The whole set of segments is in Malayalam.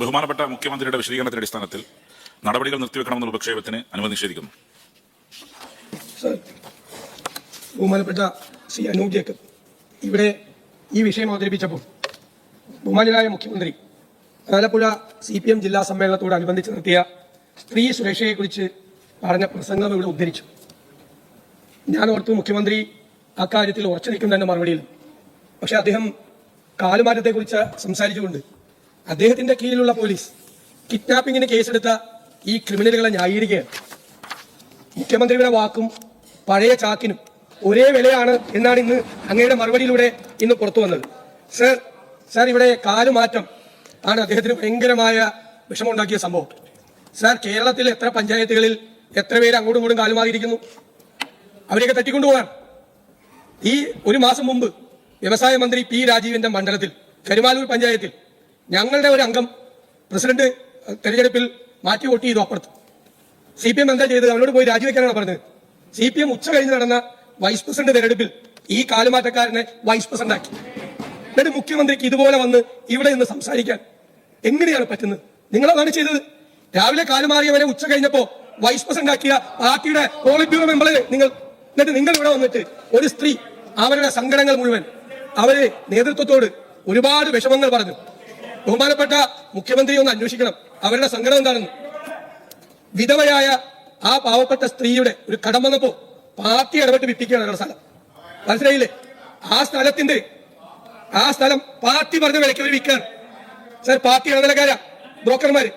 ബഹുമാനപ്പെട്ട മുഖ്യമന്ത്രിയുടെ വിശദീകരണത്തിന്റെ അടിസ്ഥാനത്തിൽ നടപടികൾ നിർത്തിവെക്കണമെന്നുള്ള ഉപക്ഷേപത്തിന് അനുമതി നിഷേധിക്കുന്നു. ബഹുമാനപ്പെട്ട ശ്രീ അനൂപ് ജേക്കബ് ഇവിടെ ഈ വിഷയം അവതരിപ്പിച്ചപ്പോൾ ബഹുമാനായ മുഖ്യമന്ത്രി ആലപ്പുഴ CPM ജില്ലാ സമ്മേളനത്തോടനുബന്ധിച്ച് നടത്തിയ സ്ത്രീ സുരക്ഷയെക്കുറിച്ച് പറഞ്ഞ പ്രസംഗം ഇവിടെ ഉദ്ധരിച്ചു. ഞാൻ ഓർത്തു മുഖ്യമന്ത്രി അക്കാര്യത്തിൽ ഉറച്ചു നിൽക്കുന്നതിന്റെ മറുപടിയിൽ. പക്ഷെ അദ്ദേഹം കാലുമാറ്റത്തെക്കുറിച്ച് സംസാരിച്ചുകൊണ്ട് അദ്ദേഹത്തിന്റെ കീഴിലുള്ള പോലീസ് കിഡ്നാപ്പിങ്ങിന് കേസെടുത്ത ഈ ക്രിമിനലുകളെ ന്യായീകരിക്കുകയാണ്. മുഖ്യമന്ത്രിയുടെ വാക്കും പഴയ ചാക്കിനും ഒരേ വിലയാണ് എന്നാണ് ഇന്ന് അങ്ങയുടെ മറുപടിയിലൂടെ ഇന്ന് പുറത്തു വന്നത്. സാർ ഇവിടെ കാലുമാറ്റം ആണ് അദ്ദേഹത്തിന് ഭയങ്കരമായ വിഷമമുണ്ടാക്കിയ സംഭവം. സാർ കേരളത്തിൽ എത്ര പഞ്ചായത്തുകളിൽ എത്ര പേര് അങ്ങോട്ടും ഇങ്ങോട്ടും കാലുമാറിയിരിക്കുന്നു? അവരെയൊക്കെ തട്ടിക്കൊണ്ടുപോകാൻ ഈ ഒരു മാസം മുമ്പ് വ്യവസായ മന്ത്രി P. രാജീവിന്റെ മണ്ഡലത്തിൽ കരുമാലൂർ പഞ്ചായത്തിൽ ഞങ്ങളുടെ ഒരു അംഗം പ്രസിഡന്റ് തെരഞ്ഞെടുപ്പിൽ മാറ്റി വോട്ട് ചെയ്തു. അപ്പുറത്ത് CPM എന്താ ചെയ്തത്? അവരോട് പോയി രാജിവെക്കാനാണ് പറഞ്ഞത്. CPM ഉച്ച കഴിഞ്ഞ് നടന്ന വൈസ് പ്രസിഡന്റ് തെരഞ്ഞെടുപ്പിൽ ഈ കാലുമാറ്റക്കാരനെ വൈസ് പ്രസിഡന്റ് ആക്കി. എന്നിട്ട് മുഖ്യമന്ത്രിക്ക് ഇതുപോലെ വന്ന് ഇവിടെ നിന്ന് സംസാരിക്കാൻ എങ്ങനെയാണ് പറ്റുന്നത്? നിങ്ങളതാണ് ചെയ്തത്. രാവിലെ കാലുമാറിയവരെ ഉച്ച കഴിഞ്ഞപ്പോ വൈസ് പ്രസിഡന്റ് ആക്കിയ പാർട്ടിയുടെ പോളിറ്റ് ബ്യൂറോ മെമ്പറെ എന്നിട്ട് നിങ്ങൾ ഇവിടെ വന്നിട്ട് ഒരു സ്ത്രീ അവരുടെ സങ്കടങ്ങൾ മുഴുവൻ അവര് നേതൃത്വത്തോട് ഒരുപാട് വിഷമങ്ങൾ പറഞ്ഞു. ബഹുമാനപ്പെട്ട മുഖ്യമന്ത്രി ഒന്ന് അന്വേഷിക്കണം അവരുടെ സങ്കടം എന്താണെന്ന്. വിധവയായ ആ പാവപ്പെട്ട സ്ത്രീയുടെ ഒരു കടം വന്നപ്പോ പാർട്ടി ഇടപെട്ട് വിപ്പിക്കുകയാണ് അവരുടെ സ്ഥലം. മനസ്സിലായില്ലേ? ആ സ്ഥലം പാർട്ടി പറഞ്ഞ വിലയ്ക്ക് അവർ വിൽക്കുകയാണ്. Sir, party ഇടനിലക്കാരാ ബ്രോക്കർമാര്.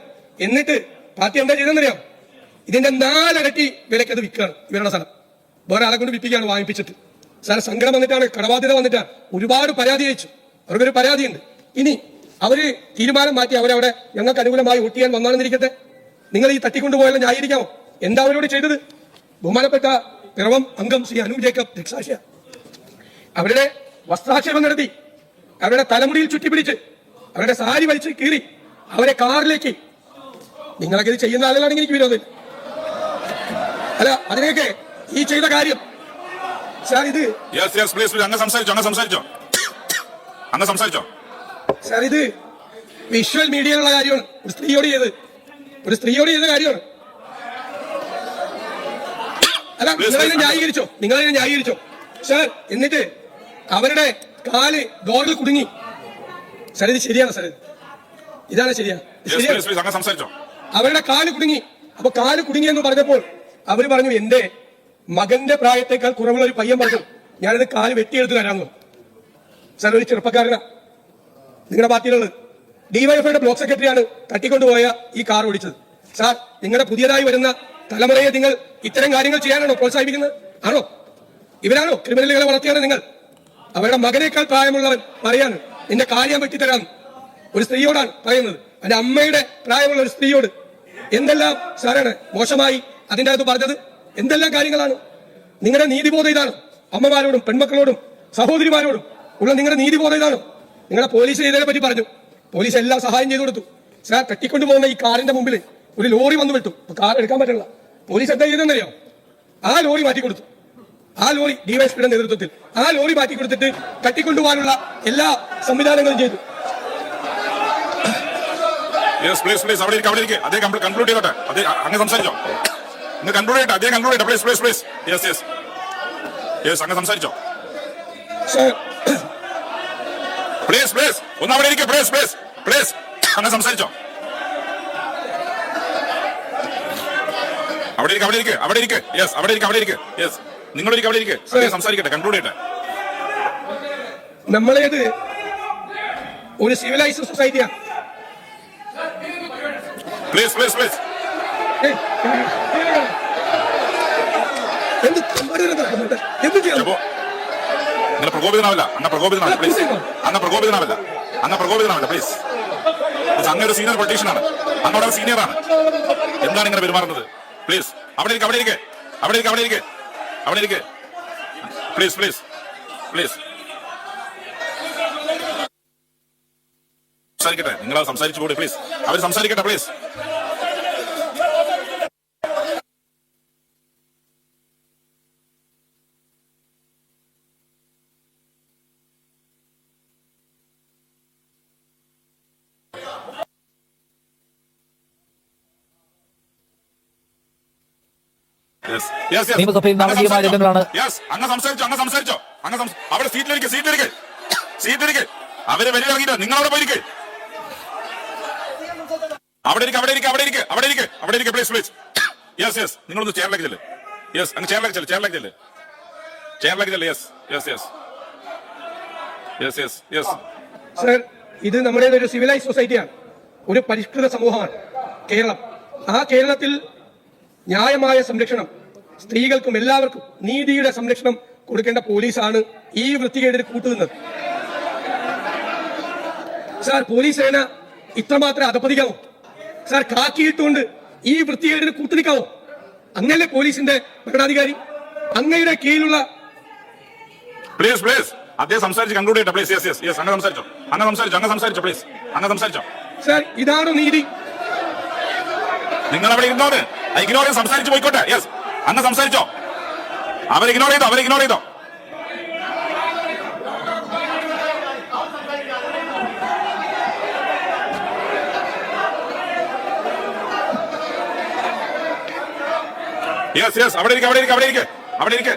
എന്നിട്ട് പാർട്ടി എന്താ ചെയ്തെന്നറിയാം? ഇതിന്റെ 4 ഇരട്ടി വിലയ്ക്ക് അത് വിൽക്കുകയാണ്. ഇവരുടെ സ്ഥലം വേറെ ആളെ കൊണ്ട് വിൽപ്പിക്കുകയാണ് വാങ്ങിപ്പിച്ചിട്ട്. സാർ, സങ്കടം വന്നിട്ടാണ്, കടബാധ്യത വന്നിട്ടാണ്. ഒരുപാട് പരാതി അയച്ചു. അവർക്കൊരു പരാതിയുണ്ട്. ഇനി അവര് തീരുമാനം മാറ്റി അവരവിടെ ഞങ്ങൾക്ക് അനുകൂലമായി വോട്ട് ചെയ്യാൻ വന്നാണെന്നിരിക്കട്ടെ. നിങ്ങൾ ഈ തട്ടിക്കൊണ്ടുപോയാലും ന്യായീകരിക്കാമോ? എന്താ അവരോട് ചെയ്തത്? ബഹുമാനപ്പെട്ട പിറവം അംഗം ശ്രീ അനൂപ് ജേക്കബ് ദൃക്സാക്ഷിയ. അവരുടെ വസ്ത്രാക്ഷേപം നടത്തി, അവരുടെ തലമുടിയിൽ ചുറ്റിപ്പിടിച്ച്, അവരുടെ സാരി വലിച്ച് കീറി അവരെ കാറിലേക്ക്. നിങ്ങളൊക്കെ ഇത് ചെയ്യുന്ന ആളുകളാണെങ്കിൽ എനിക്ക് വിരോധമില്ല. അല്ല, അതിനൊക്കെ ഈ ചെയ്ത കാര്യം സാർ, ഇത് സാർ, ഇത് വിഷ്വൽ മീഡിയയിലുള്ള കാര്യമാണ്. ഒരു സ്ത്രീയോട് ചെയ്ത കാര്യമാണ്. അല്ല, നിങ്ങളതിനെ ന്യായീകരിച്ചോ സാർ? എന്നിട്ട് അവരുടെ കാല് ഡോറിൽ കുടുങ്ങി. സാർ, ഇത് ശരിയാണ് സാർ? ഇതാണ് ശരിയാണ്? അവരുടെ കാല് കുടുങ്ങി. അപ്പൊ കാല് കുടുങ്ങിയെന്ന് പറഞ്ഞപ്പോൾ അവര് പറഞ്ഞു, എന്റെ മകന്റെ പ്രായത്തെക്കാൾ കുറവുള്ള ഒരു പയ്യൻ പറഞ്ഞു ഞാനത് കാല് വെട്ടിയെടുത്ത് തരാമെന്ന്. സാർ, ഒരു ചെറുപ്പക്കാരനാ നിങ്ങളുടെ പാർട്ടിയിലുള്ളത്. DYFIയുടെ ബ്ലോക്ക് സെക്രട്ടറിയാണ് തട്ടിക്കൊണ്ടുപോയ ഈ കാർ ഓടിച്ചത്. സാർ, നിങ്ങളുടെ പുതിയതായി വരുന്ന തലമുറയെ നിങ്ങൾ ഇത്തരം കാര്യങ്ങൾ ചെയ്യാനാണോ പ്രോത്സാഹിപ്പിക്കുന്നത്? ആണോ? ഇവരാണോ ക്രിമിനലുകളെ വളർത്തിയാണ് നിങ്ങൾ? അവരുടെ മകനേക്കാൾ പ്രായമുള്ളവൻ പറയാണ് നിന്റെ കാര്യം വെട്ടിത്തരാന്ന്. ഒരു സ്ത്രീയോടാണ് പറയുന്നത്. അതിന്റെ അമ്മയുടെ പ്രായമുള്ള ഒരു സ്ത്രീയോട് എന്തെല്ലാം സാറാണ് മോശമായി അതിൻ്റെ അകത്ത് പറഞ്ഞത്? എന്തെല്ലാം കാര്യങ്ങളാണ്? നിങ്ങളുടെ നീതിബോധം ഇതാണ്? അമ്മമാരോടും പെൺമക്കളോടും സഹോദരിമാരോടും ഉള്ള നിങ്ങളുടെ നീതിബോധം ഇതാണ്? നിങ്ങളുടെ പോലീസിന് ഇതിനെ പറ്റി പറഞ്ഞു. പോലീസ് എല്ലാം സഹായം ചെയ്തു കൊടുത്തു. സാർ, തട്ടിക്കൊണ്ടുപോകുന്ന ഈ കാറിന്റെ മുമ്പിൽ ഒരു ലോറി വന്നു വിട്ടു. കാർ എടുക്കാൻ പറ്റില്ല. പോലീസ് എന്താ ചെയ്തെന്നറിയോ? ആ ലോറി മാറ്റി കൊടുത്തു. ആ ലോറി DYFIയുടെ നേതൃത്വത്തിൽ ആ ലോറി മാറ്റി കൊടുത്തിട്ട് തട്ടിക്കൊണ്ടുപോകാനുള്ള എല്ലാ സംവിധാനങ്ങളും ചെയ്തു. കൺക്ലൂഡ് ചെയ്തോട്ടെ. അങ്ങ് സംസാരിച്ചോ? അങ്ങ് കൺക്ലൂഡ് ചെയ്യട്ടെ. അദ്ദേഹം കൺക്ലൂഡ് ചെയ്യട്ടെ. പ്ലീസ്. അങ്ങ് സംസാരിച്ചോ? പ്ലീസ് ഒന്ന് അവിടെ ഇരിക്കെ. പ്ലീസ് അങ്ങ് സംസാരിച്ചോ? അവിടെ ഇരിക്കെ. യെസ്, നിങ്ങളൊരിക്കും അവിടെ ഇരിക്കെ. അദ്ദേഹം സംസാരിക്കട്ടെ, കൺക്ലൂഡ് ചെയ്യട്ടെ. നമ്മളേത് ഒരു സിവിലൈസ്ഡ് സൊസൈറ്റിയാണ്. പ്ലീസ് അങ്ങനെ പ്രകോപിതനാവില്ല. പ്ലീസ്. അങ്ങൊരു സീനിയർ പൊളിറ്റീഷ്യനാണ്. അങ്ങോട്ട് സീനിയറാണ്. എന്താണ് ഇങ്ങനെ പെരുമാറുന്നത്? പ്ലീസ് അവിടെ ഇരിക്കെ. പ്ലീസ് സംസാരിക്കട്ടെ. നിങ്ങൾ സംസാരിച്ചു കൂടി. പ്ലീസ് അവർ സംസാരിക്കട്ടെ. പ്ലീസ്. Yes, yes, yes. നിയമസഭയിൽ നാടകീയമായ രംഗങ്ങളാണ്. അങ്ങ് സംസാരിച്ചോ. അവിടെ സീറ്റിലിരിക്കെ അവര് വെളിയിൽ ഇറങ്ങിയിട്ട് നിങ്ങൾ അവിടെ പോയിരിക്കെ. അവിടെ ഇരിക്കെ പ്ലീസ്. യെസ് നിങ്ങളൊന്ന് ചെയറിലേക്ക് ചെല്ല്. യെസ് അങ്ങ് ചെയറിലേക്ക് ചെല്ല്. യെസ്. സർ, ഇത് നമ്മുടെ ഒരു സിവിലൈസ് സൊസൈറ്റിയാണ്, ഒരു പരിഷ്കൃത സമൂഹമാണ് കേരളം. ആ കേരളത്തിൽ ന്യായമായ സംരക്ഷണം സ്ത്രീകൾക്കും എല്ലാവർക്കും നീതിയുടെ സംരക്ഷണം കൊടുക്കേണ്ട പോലീസാണ് ഈ വൃത്തികേടിന് കൂട്ടുനിന്നത്. സാർ, പോലീസ് സേന ഇത്രമാത്രം അധപതിക്കാവോ? സാർ, കാക്കിയിട്ടുകൊണ്ട് ഈ വൃത്തികേടിന് കൂട്ടുനിൽക്കാവോ? അങ്ങല്ലേ പോലീസിന്റെ ഭരണാധികാരി? അങ്ങയുടെ കീഴിലുള്ള പ്ലീസ് അദ്ദേഹം സംസാരിച്ച് കൺക്ലൂഡ് ചെയ്യട്ടെ പ്ലീസ്. യെസ് അങ്ങ് സംസാരിച്ചോ പ്ലീസ്. അങ്ങ് സംസാരിച്ചോ. സാർ, ഇതാണോ നീതി? നിങ്ങൾ അവിടെ ഇരുന്നോട് ഇഗ്നോർ ചെയ്ത് സംസാരിച്ചു പോയിക്കോട്ടെ. യെസ് അങ്ങ് സംസാരിച്ചോ. അവരെ ഇഗ്നോർ ചെയ്തോ. യെസ് അവിടെ ഇരിക്കെ.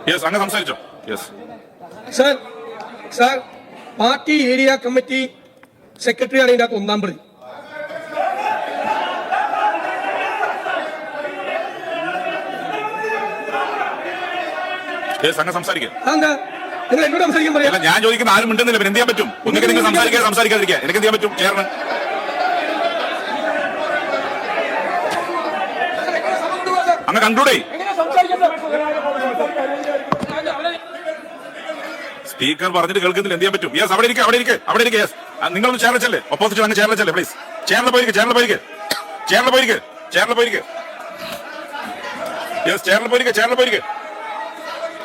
യെസ് അങ്ങ് സംസാരിച്ചോ. Yes sir, party area committee സെക്രട്ടറിയാണ് ഇതിന്റെ അകത്ത് ഒന്നാം പ്രതി. അങ്ങ് സംസാരിക്കുക. നിങ്ങൾ എന്നോട് സംസാരിക്കാൻ പറയാം. ഞാൻ ചോദിക്കുന്ന ആരും മിണ്ടുന്നില്ല. എന്ത് ചെയ്യാൻ പറ്റും? ഒന്നുകിൽ നിങ്ങൾ സംസാരിക്കാതിരിക്കുക. എനിക്ക് എന്ത് ചെയ്യാൻ പറ്റും? ചെയർമാൻ അങ്ങ് കൺക്ലൂഡ് ചെയ്യും. സ്പീക്കർ പറഞ്ഞിട്ട് കേൾക്കുന്നില്ല. എന്ത് ചെയ്യാൻ പറ്റും? യെസ് അവിടെ ഇരിക്കെ. യെസ് നിങ്ങളൊന്ന് ചേർച്ചല്ലേ. ഒപ്പോസിറ്റ് അങ്ങ് ചേർച്ചല്ലേ പ്ലീസ്. ചേർന്ന് പോയിരിക്കെ. യെസ്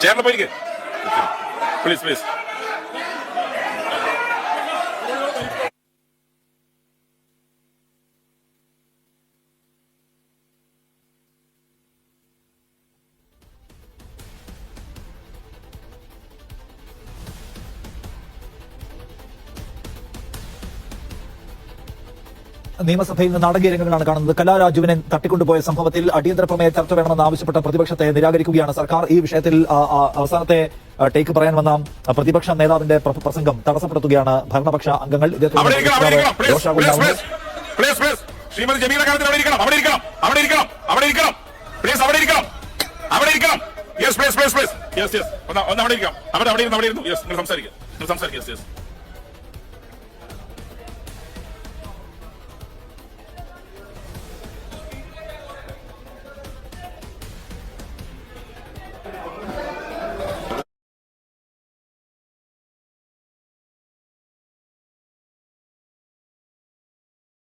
ചേർന്ന് പോയിരിക്കെ. പ്ലീസ്. നിയമസഭയിൽ നിന്ന് നാടകീയ രംഗങ്ങളാണ് കാണുന്നത്. കലാരാജുവിനെ തട്ടിക്കൊണ്ടുപോയ സംഭവത്തിൽ അടിയന്തര പ്രമേയ ചർച്ച വേണമെന്ന് ആവശ്യപ്പെട്ട പ്രതിപക്ഷത്തെ നിരാകരിക്കുകയാണ് സർക്കാർ. ഈ വിഷയത്തിൽ അവസാനത്തെ ടേക്ക് പറയാൻ വന്ന പ്രതിപക്ഷ നേതാവിന്റെ പ്രസംഗം തടസ്സപ്പെടുത്തുകയാണ് ഭരണപക്ഷ അംഗങ്ങൾ. ശ്രീമതി ജമീല അവിടെ ഇരിക്കണം.